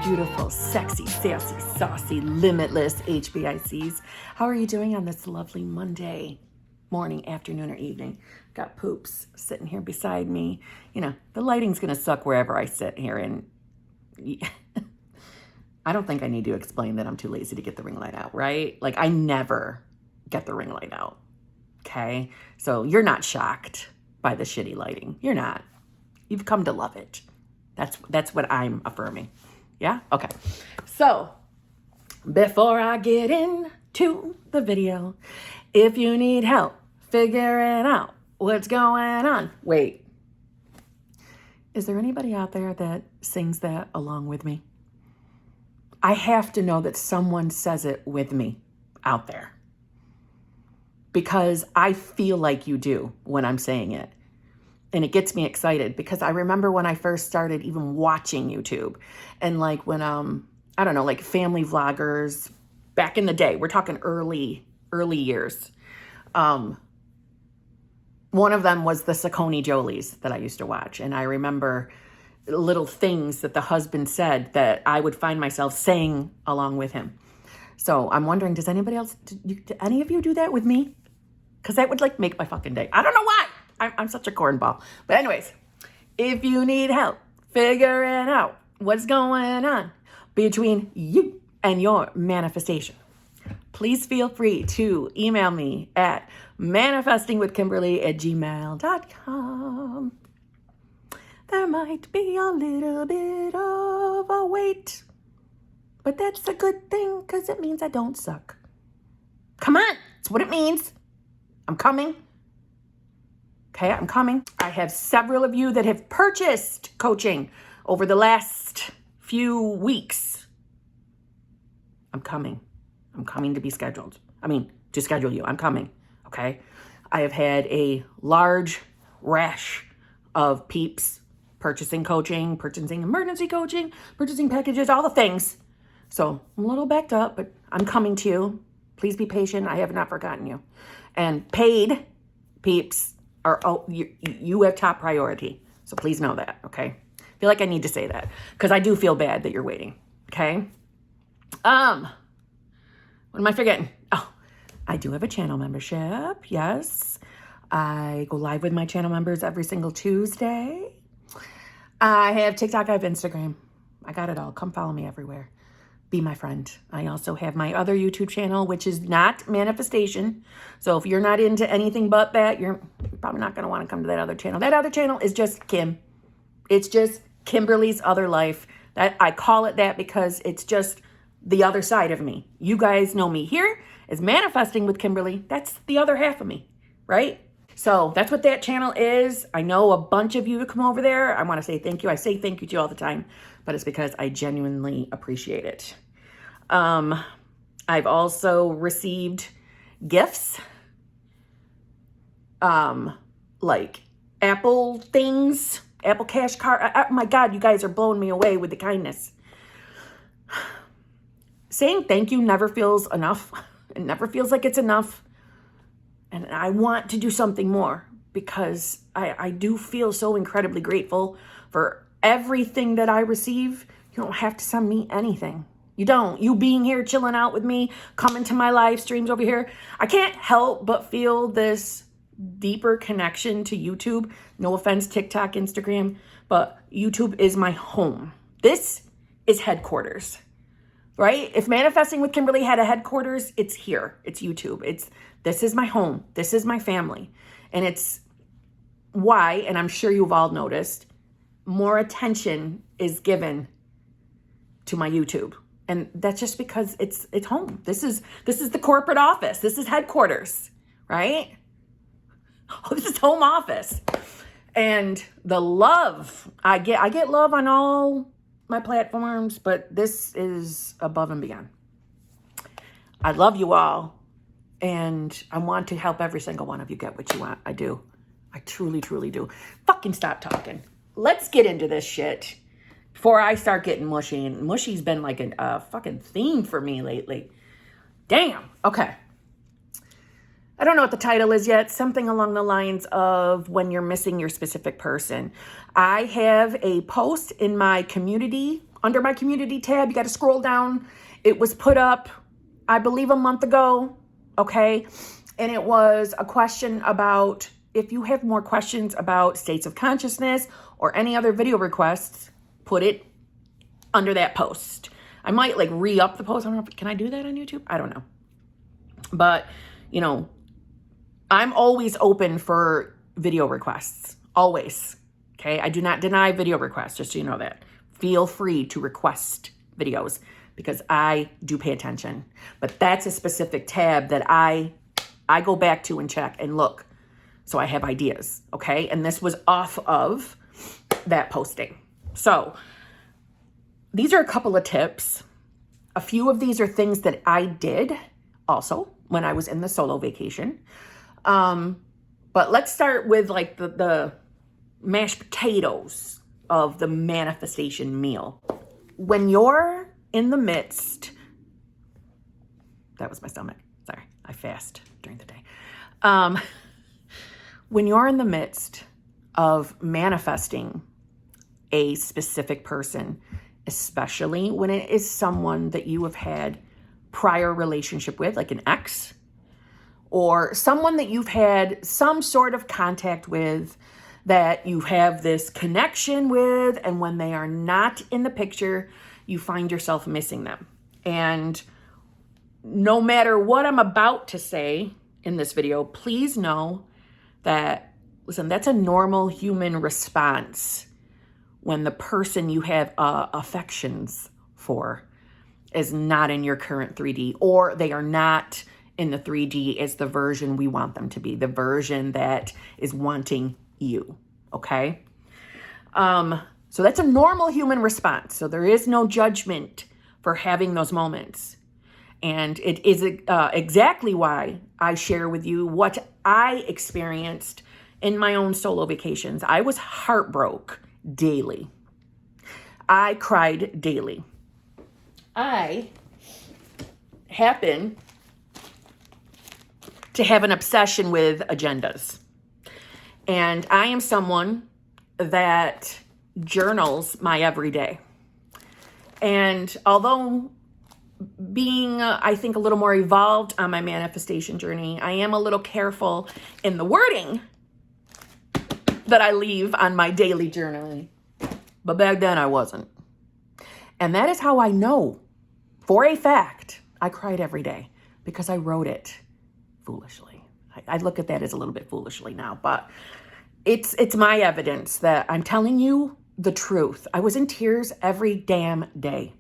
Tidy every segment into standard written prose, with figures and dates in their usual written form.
beautiful, sexy, sassy, saucy, limitless HBICs. How are you doing on this lovely Monday morning, afternoon, or evening? Got Poops sitting here beside me. You know, the lighting's going to suck wherever I sit here, and I don't think I need to explain that I'm too lazy to get the ring light out, right? Like, I never get the ring light out, okay? So you're not shocked by the shitty lighting. You're not. You've come to love it. That's what I'm affirming. Yeah? Okay. So, before I get into the video, if you need help figuring out what's going on, wait. Is there anybody out there that sings that along with me? I have to know that someone says it with me out there, because I feel like you do when I'm saying it. And it gets me excited because I remember when I first started even watching YouTube, and like when, I don't know, like family vloggers back in the day, we're talking early years. One of them was the Saucony Jolies that I used to watch. And I remember little things that the husband said that I would find myself saying along with him. So I'm wondering, does anybody else, do any of you do that with me? Because that would like make my fucking day. I don't know why. I'm such a cornball. But anyways, if you need help figuring out what's going on between you and your manifestation, please feel free to email me at manifestingwithkimberly@gmail.com. There might be a little bit of a wait, but that's a good thing because it means I don't suck. Come on, that's what it means. I'm coming. Okay, I'm coming. I have several of you that have purchased coaching over the last few weeks. I'm coming. I'm coming to be scheduled. To schedule you. I'm coming. Okay. I have had a large rash of peeps purchasing coaching, purchasing emergency coaching, purchasing packages, all the things. So I'm a little backed up, but I'm coming to you. Please be patient. I have not forgotten you. And paid peeps you have top priority. So please know that, okay? I feel like I need to say that because I do feel bad that you're waiting, okay? What am I forgetting? Oh, I do have a channel membership, yes. I go live with my channel members every single Tuesday. I have TikTok, I have Instagram. I got it all. Come follow me everywhere. Be my friend. I also have my other YouTube channel, which is not manifestation. So if you're not into anything but that, you're probably not going to want to come to that other channel. That other channel is just Kim. It's just Kimberly's other life. That I call it that because it's just the other side of me. You guys know me here as Manifesting with Kimberly. That's the other half of me, right? So that's what that channel is. I know a bunch of you to come over there. I want to say thank you. I say thank you to you all the time, but it's because I genuinely appreciate it. I've also received gifts, like Apple things, Apple Cash card. Oh my God, you guys are blowing me away with the kindness. Saying thank you never feels enough. It never feels like it's enough. And I want to do something more because I do feel so incredibly grateful for everything that I receive. You don't have to send me anything. You don't. You being here, chilling out with me, coming to my live streams over here. I can't help but feel this deeper connection to YouTube. No offense, TikTok, Instagram, but YouTube is my home. This is headquarters, right? If Manifesting with Kimberly had a headquarters, it's here. It's YouTube. This is my home. This is my family. And it's why, and I'm sure you've all noticed, more attention is given to my YouTube. And that's just because it's home. This is the corporate office. This is headquarters, right? Oh, this is home office. And the love I get love on all my platforms, but this is above and beyond. I love you all. And I want to help every single one of you get what you want. I do. I truly, truly do. Fucking stop talking. Let's get into this shit before I start getting mushy. And mushy's been like a fucking theme for me lately. Damn. Okay. I don't know what the title is yet. Something along the lines of when you're missing your specific person. I have a post in my community under my community tab. You got to scroll down. It was put up, I believe, a month ago. Okay. And it was a question about if you have more questions about states of consciousness or any other video requests, put it under that post. I might like re-up the post. I don't know can I do that on YouTube? I don't know. But, you know, I'm always open for video requests. Always. Okay. I do not deny video requests, just so you know that. Feel free to request videos because I do pay attention. But that's a specific tab that I go back to and check and look. So I have ideas. Okay. And this was off of that posting. So these are a couple of tips. A few of these are things that I did also when I was in the solo vacation. But let's start with like the mashed potatoes of the manifestation meal. When you're in the midst, that was my stomach. Sorry, I fast during the day. When you're in the midst of manifesting a specific person, especially when it is someone that you have had prior relationship with, like an ex, or someone that you've had some sort of contact with, that you have this connection with, and when they are not in the picture, you find yourself missing them. And no matter what I'm about to say in this video, please know that, listen, that's a normal human response when the person you have affections for is not in your current 3D, or they are not in the 3D as the version we want them to be, the version that is wanting you, okay? So that's a normal human response. So there is no judgment for having those moments. And it is exactly why I share with you what I experienced in my own solo vacations. I was heartbroken daily. I cried daily. I happen to have an obsession with agendas. And I am someone that journals my everyday. And although being, I think, a little more evolved on my manifestation journey, I am a little careful in the wording that I leave on my daily journaling. But back then I wasn't. And that is how I know for a fact I cried every day, because I wrote it foolishly. I look at that as a little bit foolishly now, but it's my evidence that I'm telling you the truth. I was in tears every damn day.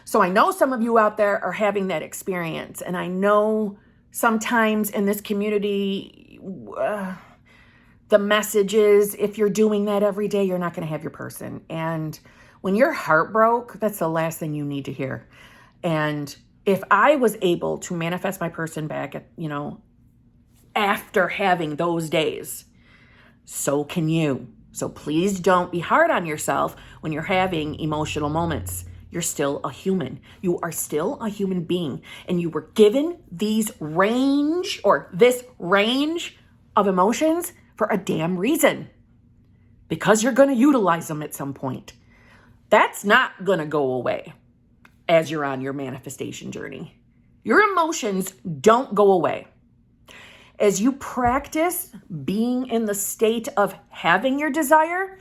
So I know some of you out there are having that experience. And I know sometimes in this community, the message is, if you're doing that every day, you're not going to have your person. And when you're heartbroken, that's the last thing you need to hear. And if I was able to manifest my person back at, after having those days, so can you. So please don't be hard on yourself when you're having emotional moments. You're still a human. You are still a human being. And you were given this range of emotions for a damn reason. Because you're going to utilize them at some point. That's not going to go away as you're on your manifestation journey. Your emotions don't go away. As you practice being in the state of having your desire,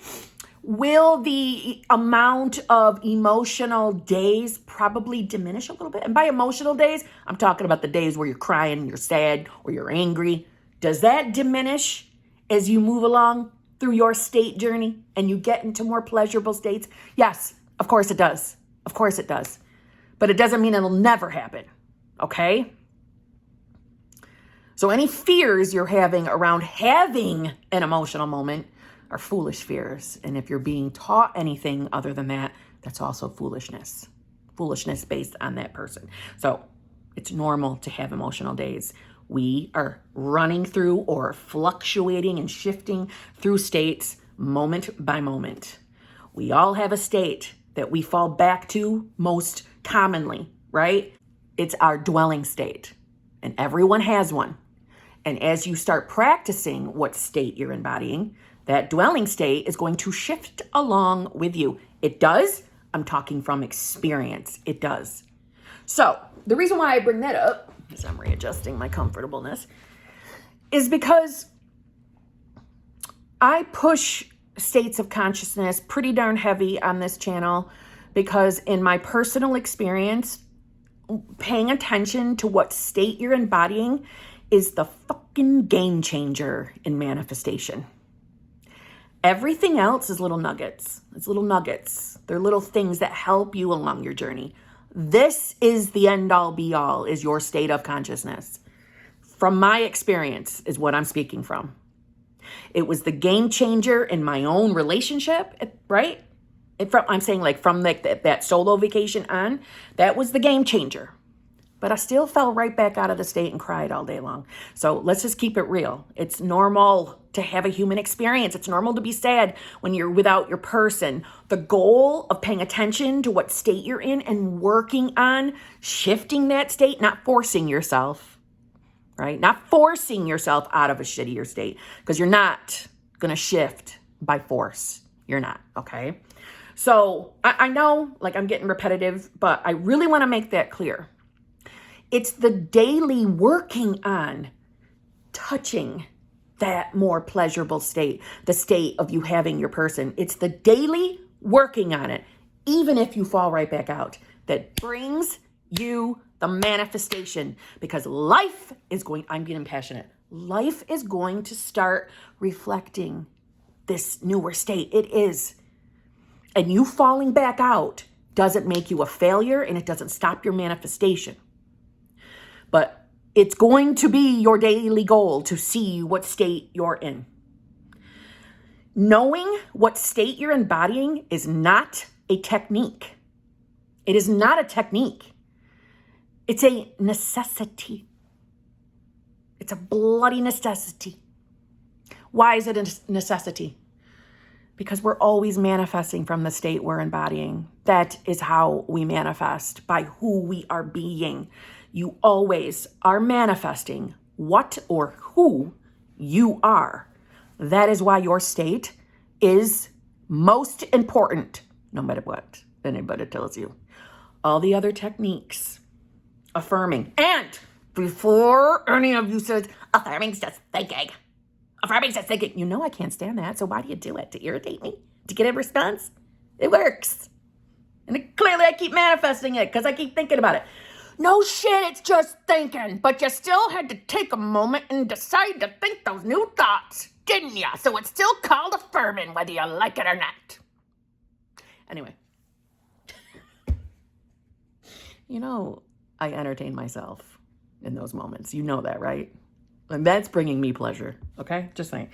will the amount of emotional days probably diminish a little bit? And by emotional days, I'm talking about the days where you're crying, you're sad, or you're angry. Does that diminish as you move along through your state journey and you get into more pleasurable states? Yes, of course it does. Of course it does. But it doesn't mean it'll never happen, okay? So any fears you're having around having an emotional moment are foolish fears. And if you're being taught anything other than that, that's also foolishness. Foolishness based on that person. So it's normal to have emotional days. We are running through or fluctuating and shifting through states moment by moment. We all have a state that we fall back to most commonly, right? It's our dwelling state. And everyone has one. And as you start practicing what state you're embodying, that dwelling state is going to shift along with you. It does I'm talking from experience. It does. So the reason why I bring that up, as I'm readjusting my comfortableness, is because I push states of consciousness pretty darn heavy on this channel, because in my personal experience, paying attention to what state you're embodying is the fucking game changer in manifestation. Everything else is little nuggets. It's little nuggets. They're little things that help you along your journey. This is the end all be all, is your state of consciousness. From my experience is what I'm speaking from. It was the game changer in my own relationship, right? I'm saying like from that solo vacation on, that was the game changer. But I still fell right back out of the state and cried all day long. So let's just keep it real. It's normal to have a human experience. It's normal to be sad when you're without your person. The goal of paying attention to what state you're in and working on shifting that state, not forcing yourself, right? Not forcing yourself out of a shittier state, because you're not going to shift by force. You're not, okay? So I know like I'm getting repetitive, but I really want to make that clear. It's the daily working on touching that more pleasurable state, the state of you having your person. It's the daily working on it, even if you fall right back out, that brings you the manifestation, because life is going, I'm getting passionate. Life is going to start reflecting this newer state. It is. And you falling back out doesn't make you a failure, and it doesn't stop your manifestation. But it's going to be your daily goal to see what state you're in. Knowing what state you're embodying is not a technique. It is not a technique. It's a necessity. It's a bloody necessity. Why is it a necessity? Because we're always manifesting from the state we're embodying. That is how we manifest, by who we are being. You always are manifesting what or who you are. That is why your state is most important, no matter what anybody tells you. All the other techniques, affirming. And before any of you says, affirming's just thinking. Affirming's just thinking. You know I can't stand that, so why do you do it? To irritate me? To get a response? It works. And clearly I keep manifesting it because I keep thinking about it. No shit, it's just thinking. But you still had to take a moment and decide to think those new thoughts, didn't ya? So it's still called affirming, whether you like it or not. Anyway. You know, I entertain myself in those moments. You know that, right? And that's bringing me pleasure, okay? Just saying.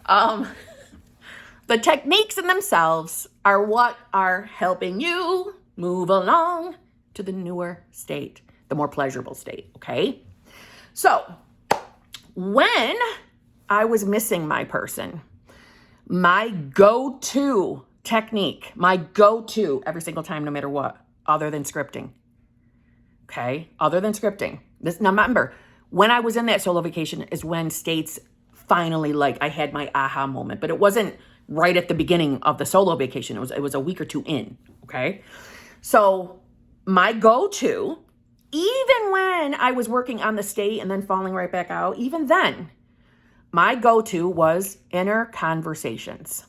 The techniques in themselves are what are helping you move along to the newer state, the more pleasurable state, okay? So when I was missing my person, my go-to technique, my go-to every single time, no matter what, other than scripting, okay? Other than scripting. Now remember, when I was in that solo vacation is when states finally, like, I had my aha moment, but it wasn't right at the beginning of the solo vacation. It was a week or two in, okay? So my go-to, even when I was working on the state and then falling right back out, even then, my go-to was inner conversations.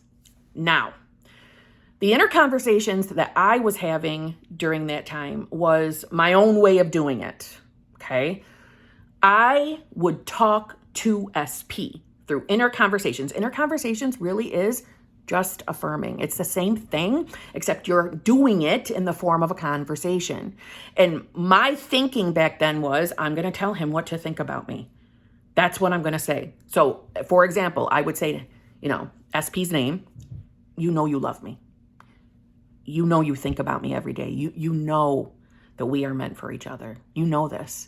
Now, the inner conversations that I was having during that time was my own way of doing it, okay? I would talk to SP through inner conversations. Inner conversations really is just affirming. It's the same thing, except you're doing it in the form of a conversation. And my thinking back then was, I'm going to tell him what to think about me. That's what I'm going to say. So, for example, I would say, SP's name, you know you love me. You know you think about me every day. You know that we are meant for each other. You know this.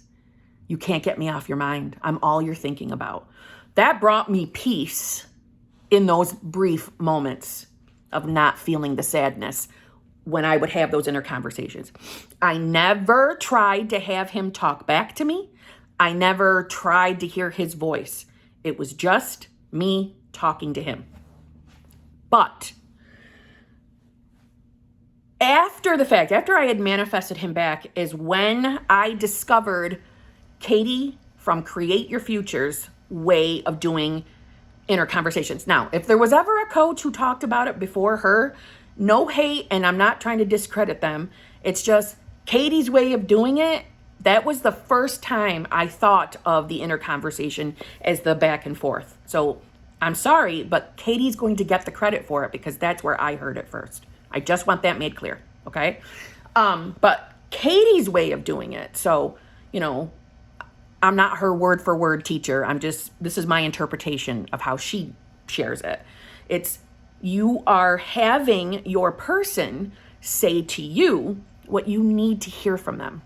You can't get me off your mind. I'm all you're thinking about. That brought me peace in those brief moments of not feeling the sadness when I would have those inner conversations. I never tried to have him talk back to me. I never tried to hear his voice. It was just me talking to him. But After the fact, after I had manifested him back, is when I discovered Katie from Create Your Future's way of doing inner conversations. Now, if there was ever a coach who talked about it before her, no hate, and I'm not trying to discredit them. It's just Katie's way of doing it. That was the first time I thought of the inner conversation as the back and forth. So I'm sorry, but Katie's going to get the credit for it because that's where I heard it first. I just want that made clear, okay? But Katie's way of doing it, so, you know, I'm not her word for word teacher. This is my interpretation of how she shares it. It's you are having your person say to you what you need to hear from them.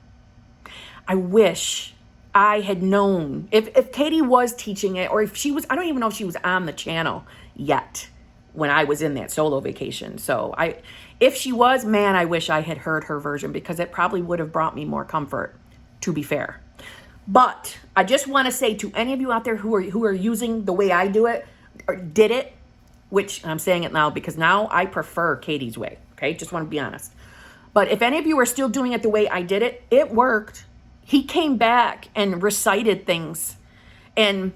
I wish I had known if Katie was teaching it, or if she was, I don't even know if she was on the channel yet when I was in that solo vacation. So if she was, man, I wish I had heard her version because it probably would have brought me more comfort, to be fair. But I just want to say to any of you out there who are using the way I do it, or did it, which I'm saying it now because now I prefer Katie's way, okay? Just want to be honest. But if any of you are still doing it the way I did it, it worked. He came back and recited things. And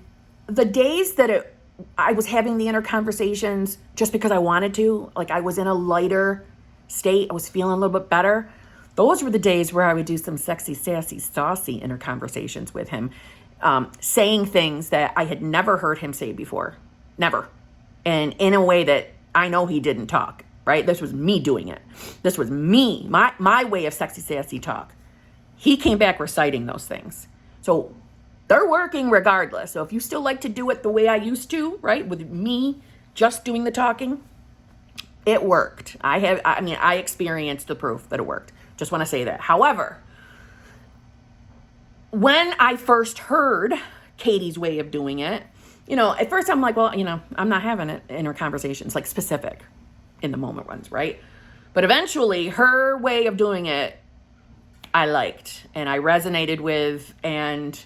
the days that I was having the inner conversations just because I wanted to, like I was in a lighter state, I was feeling a little bit better, those were the days where I would do some sexy, sassy, saucy inner conversations with him, saying things that I had never heard him say before. Never. And in a way that I know he didn't talk, right? This was me doing it. This was me, my way of sexy, sassy talk. He came back reciting those things. So they're working regardless. So if you still like to do it the way I used to, right, with me just doing the talking, it worked. I experienced the proof that it worked. Just want to say that. However, when I first heard Katie's way of doing it, you know, at first I'm like, well, you know, I'm not having it inner conversations, like specific in the moment ones, right? But eventually her way of doing it, I liked and I resonated with, and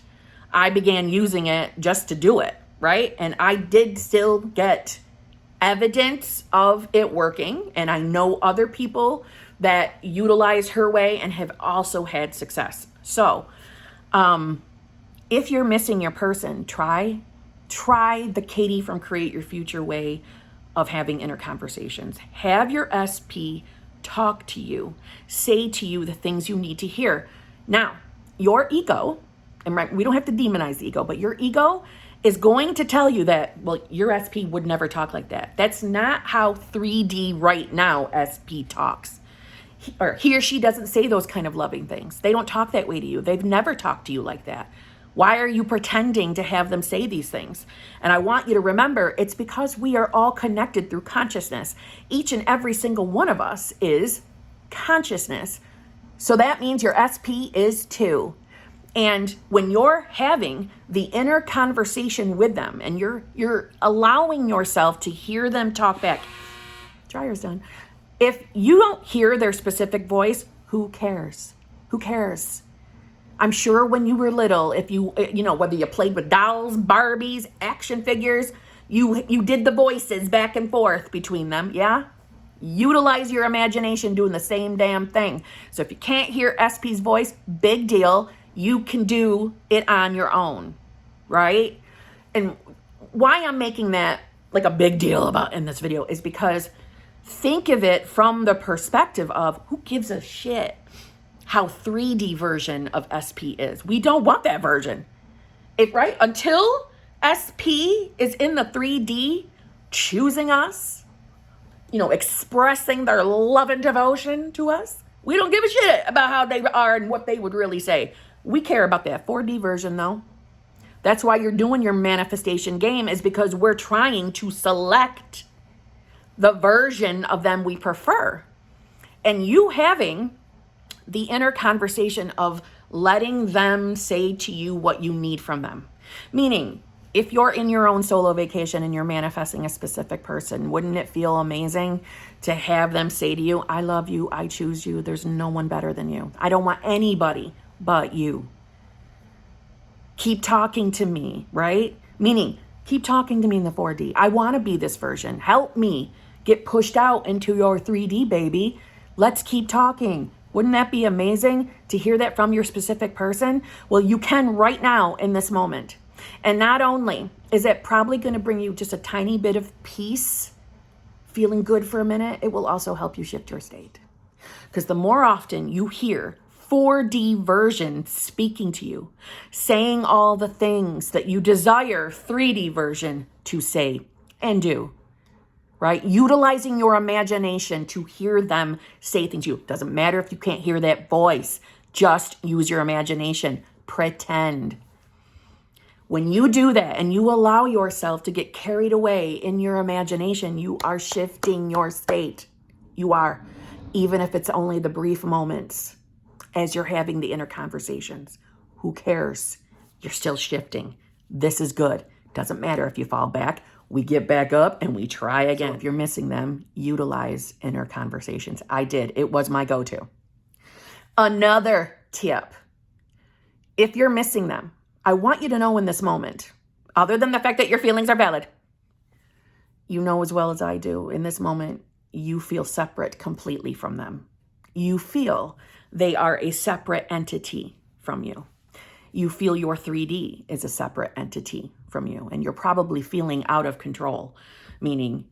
I began using it just to do it, right? And I did still get evidence of it working, and I know other people that utilize her way and have also had success. So if you're missing your person, try the Katie from Create Your Future way of having inner conversations. Have your SP talk to you, say to you the things you need to hear. Now, your ego, and right, we don't have to demonize the ego, but your ego is going to tell you that, well, your SP would never talk like that. That's not how 3D right now SP talks. He or she doesn't say those kind of loving things. They don't talk that way to you. They've never talked to you like that. Why are you pretending to have them say these things? And I want you to remember, it's because we are all connected through consciousness. Each and every single one of us is consciousness. So that means your SP is too. And when you're having the inner conversation with them and you're allowing yourself to hear them talk back, dryer's done. If you don't hear their specific voice, who cares? Who cares? I'm sure when you were little, if you know, whether you played with dolls, Barbies, action figures, you did the voices back and forth between them, yeah? Utilize your imagination doing the same damn thing. So if you can't hear SP's voice, big deal. You can do it on your own, right? And why I'm making that like a big deal about in this video is because think of it from the perspective of who gives a shit how 3D version of SP is. We don't want that version. Right? Until SP is in the 3D choosing us, you know, expressing their love and devotion to us, we don't give a shit about how they are and what they would really say. We care about that 4D version though. That's why you're doing your manifestation game, is because we're trying to select the version of them we prefer. And you having the inner conversation of letting them say to you what you need from them. Meaning, if you're in your own solo vacation and you're manifesting a specific person, wouldn't it feel amazing to have them say to you, I love you, I choose you, there's no one better than you. I don't want anybody but you. Keep talking to me, right? Meaning, keep talking to me in the 4D. I want to be this version. Help me get pushed out into your 3D, baby. Let's keep talking. Wouldn't that be amazing to hear that from your specific person? Well, you can right now in this moment. And not only is it probably going to bring you just a tiny bit of peace, feeling good for a minute, it will also help you shift your state. Because the more often you hear 4D version speaking to you, saying all the things that you desire 3D version to say and do, right? Utilizing your imagination to hear them say things to you. Doesn't matter if you can't hear that voice. Just use your imagination. Pretend. When you do that and you allow yourself to get carried away in your imagination, you are shifting your state. You are. Even if it's only the brief moments as you're having the inner conversations. Who cares? You're still shifting. This is good. Doesn't matter if you fall back. We get back up and we try again. If you're missing them, utilize inner conversations. I did. It was my go-to. Another tip. If you're missing them, I want you to know in this moment, other than the fact that your feelings are valid, you know as well as I do, in this moment, you feel separate completely from them. You feel they are a separate entity from you. You feel your 3D is a separate entity from you, and you're probably feeling out of control, meaning,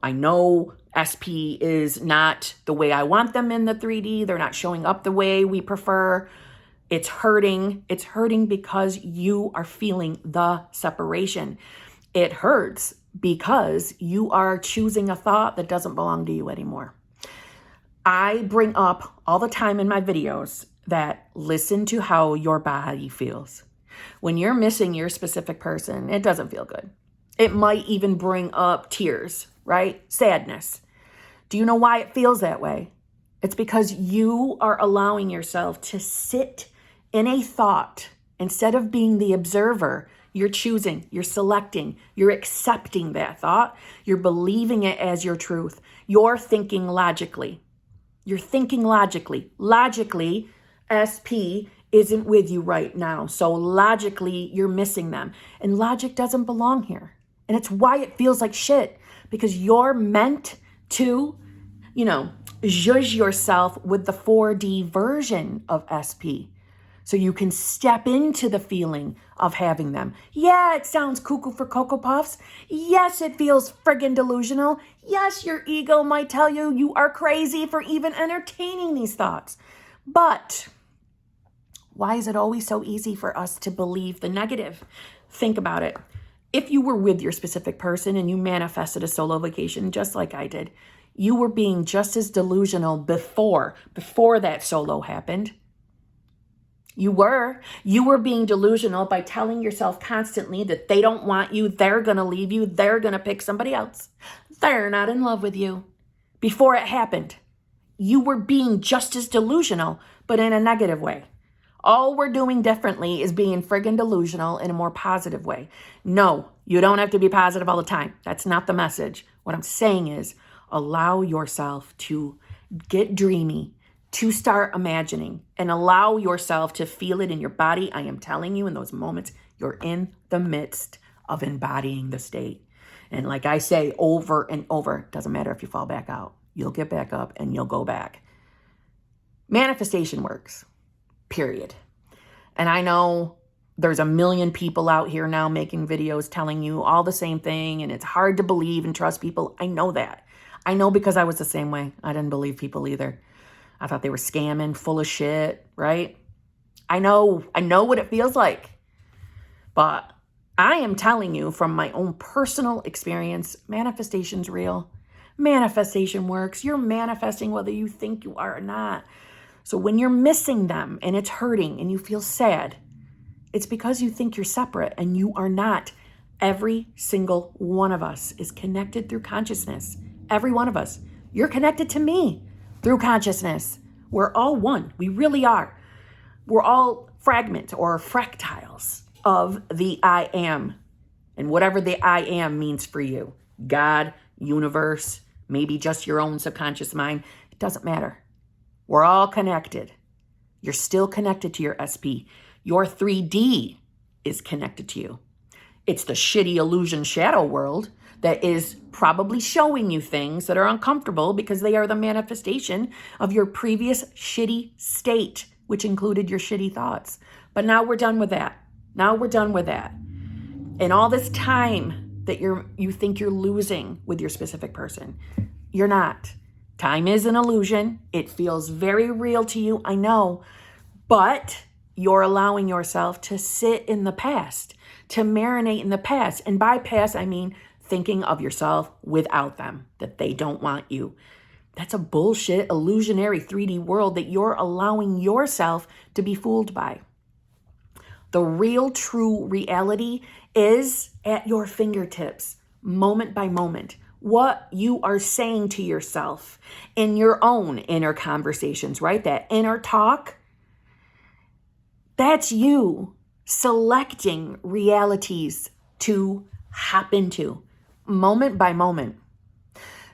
I know SP is not the way I want them in the 3D. They're not showing up the way we prefer. It's hurting. It's hurting because you are feeling the separation. It hurts because you are choosing a thought that doesn't belong to you anymore. I bring up all the time in my videos that listen to how your body feels. When you're missing your specific person, it doesn't feel good. It might even bring up tears, right? Sadness. Do you know why it feels that way? It's because you are allowing yourself to sit in a thought. Instead of being the observer, you're choosing, you're selecting, you're accepting that thought. You're believing it as your truth. You're thinking logically. You're thinking logically. Logically, SP isn't with you right now. So logically, you're missing them. And logic doesn't belong here. And it's why it feels like shit. Because you're meant to, zhuzh yourself with the 4D version of SP. So you can step into the feeling of having them. Yeah, it sounds cuckoo for Cocoa Puffs. Yes, it feels friggin' delusional. Yes, your ego might tell you you are crazy for even entertaining these thoughts. But why is it always so easy for us to believe the negative? Think about it. If you were with your specific person and you manifested a solo vacation just like I did, you were being just as delusional before that solo happened. You were being delusional by telling yourself constantly that they don't want you, they're going to leave you, they're going to pick somebody else. They're not in love with you. Before it happened, you were being just as delusional, but in a negative way. All we're doing differently is being friggin' delusional in a more positive way. No, you don't have to be positive all the time. That's not the message. What I'm saying is allow yourself to get dreamy, to start imagining, and allow yourself to feel it in your body. I am telling you, in those moments, you're in the midst of embodying the state. And like I say over and over, doesn't matter if you fall back out. You'll get back up and you'll go back. Manifestation works, period. And I know there's a million people out here now making videos telling you all the same thing, and it's hard to believe and trust people. I know that. I know because I was the same way. I didn't believe people either. I thought they were scamming, full of shit, right? I know what it feels like. But I am telling you from my own personal experience, manifestation's real. Manifestation works. You're manifesting whether you think you are or not. So when you're missing them and it's hurting and you feel sad, it's because you think you're separate and you are not. Every single one of us is connected through consciousness. Every one of us. You're connected to me through consciousness. We're all one. We really are. We're all fragments or fractals of the I am. And whatever the I am means for you. God, universe, maybe just your own subconscious mind. It doesn't matter. We're all connected. You're still connected to your SP. Your 3D is connected to you. It's the shitty illusion shadow world that is probably showing you things that are uncomfortable because they are the manifestation of your previous shitty state, which included your shitty thoughts. But now we're done with that. Now we're done with that. And all this time that you think you're losing with your specific person, you're not. Time is an illusion. It feels very real to you, I know, but you're allowing yourself to sit in the past, to marinate in the past. And by past, I mean thinking of yourself without them, that they don't want you. That's a bullshit, illusionary 3D world that you're allowing yourself to be fooled by. The real, true reality is at your fingertips, moment by moment. What you are saying to yourself in your own inner conversations, right? That inner talk, that's you selecting realities to hop into moment by moment.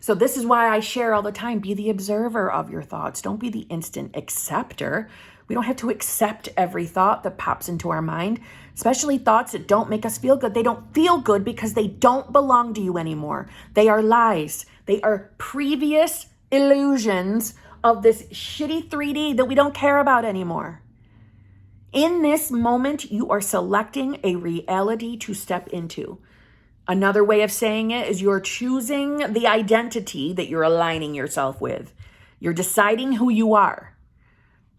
So this is why I share all the time, be the observer of your thoughts. Don't be the instant acceptor. We don't have to accept every thought that pops into our mind, especially thoughts that don't make us feel good. They don't feel good because they don't belong to you anymore. They are lies. They are previous illusions of this shitty 3D that we don't care about anymore. In this moment, you are selecting a reality to step into. Another way of saying it is you're choosing the identity that you're aligning yourself with. You're deciding who you are.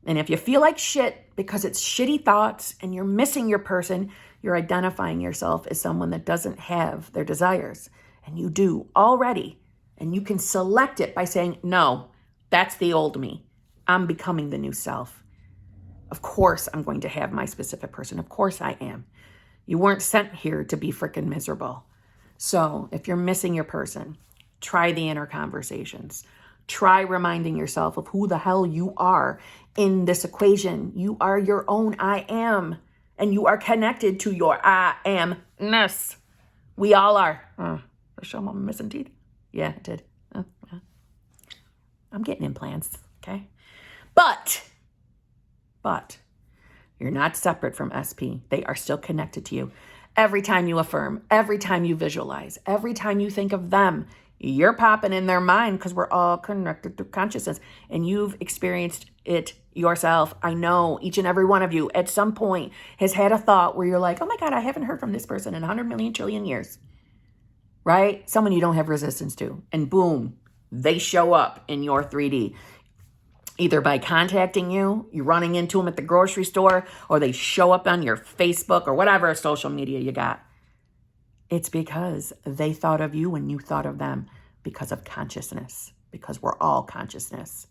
And if you feel like shit because it's shitty thoughts and you're missing your person, you're identifying yourself as someone that doesn't have their desires. And you do already. And you can select it by saying, no, that's the old me. I'm becoming the new self. Of course I'm going to have my specific person. Of course I am. You weren't sent here to be freaking miserable. So if you're missing your person, try the inner conversations. Try reminding yourself of who the hell you are in this equation. You are your own I am. And you are connected to your I amness. We all are. I show them I'm missing teeth. Yeah, I did. I'm getting implants, okay? But you're not separate from SP. They are still connected to you. Every time you affirm, every time you visualize, every time you think of them, you're popping in their mind because we're all connected through consciousness. And you've experienced it yourself. I know each and every one of you at some point has had a thought where you're like, oh my God, I haven't heard from this person in 100 million trillion years. Right? Someone you don't have resistance to. And boom, they show up in your 3D. Either by contacting you, you're running into them at the grocery store, or they show up on your Facebook or whatever social media you got. It's because they thought of you when you thought of them because of consciousness, because we're all consciousness.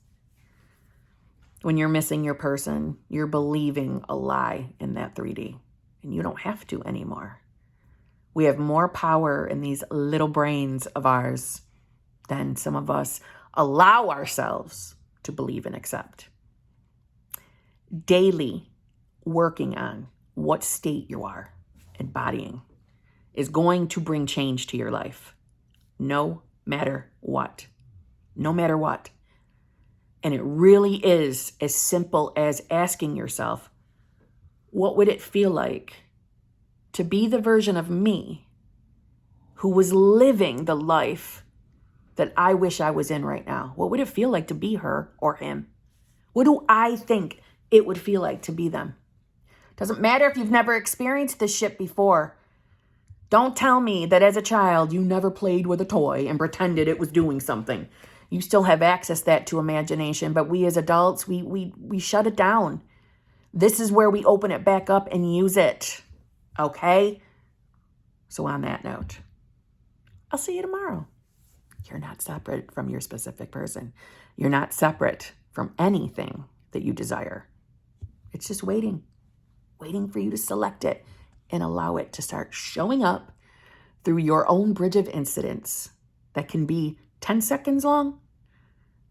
When you're missing your person, you're believing a lie in that 3D, and you don't have to anymore. We have more power in these little brains of ours than some of us allow ourselves to believe and accept. Daily working on what state you are embodying is going to bring change to your life. No matter what. No matter what. And it really is as simple as asking yourself, what would it feel like to be the version of me who was living the life that I wish I was in right now? What would it feel like to be her or him? What do I think it would feel like to be them? Doesn't matter if you've never experienced this shit before. Don't tell me that as a child you never played with a toy and pretended it was doing something. You still have access to imagination, but we as adults, we shut it down. This is where we open it back up and use it. Okay? So on that note, I'll see you tomorrow. You're not separate from your specific person. You're not separate from anything that you desire. It's just waiting for you to select it and allow it to start showing up through your own bridge of incidents that can be 10 seconds long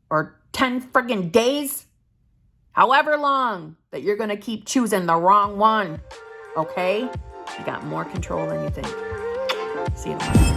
or 10 friggin' days, however long that you're going to keep choosing the wrong one. Okay? You got more control than you think. See you tomorrow.